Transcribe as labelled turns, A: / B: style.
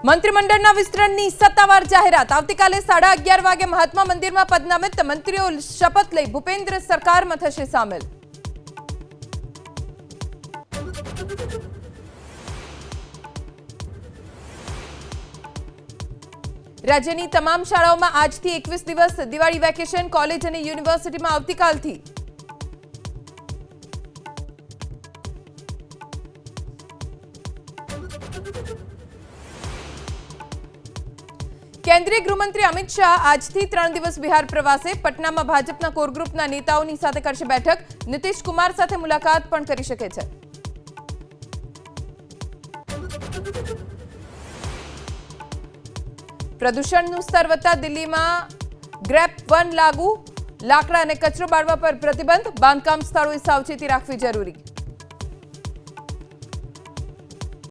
A: મંત્રીમંડળના વિસ્તરણની સત્તાવાર જાહેરાત આવતીકાલે 11:30 વાગે મહાત્મા મંદિરમાં પદનામિત મંત્રીઓ શપથ લઈ ભૂપેન્દ્ર સરકારમાં થશે સામેલ। રાજ્યની તમામ શાળાઓમાં આજથી 21 દિવસ દિવાળી વેકેશન, કોલેજ અને યુનિવર્સિટીમાં આવતીકાલથી। केंद्रीय गृहमंत्री अमित शाह आज थी 3 दिवस बिहार प्रवासे। पटना में भाजपा कोर ग्रुपना नेताओनी साथे करशे बैठक। नीतीश कुमार साथे मुलाकात पण करी शके छे। प्रदूषणનું સ્તર વધતા દિલ્હીમાં ગ્રેપ 1 લાગુ। લાકડા અને કચરો બાળવા પર પ્રતિબંધ। બાંધકામ સ્થળોએ સાવચેતી રાખવી જરૂરી।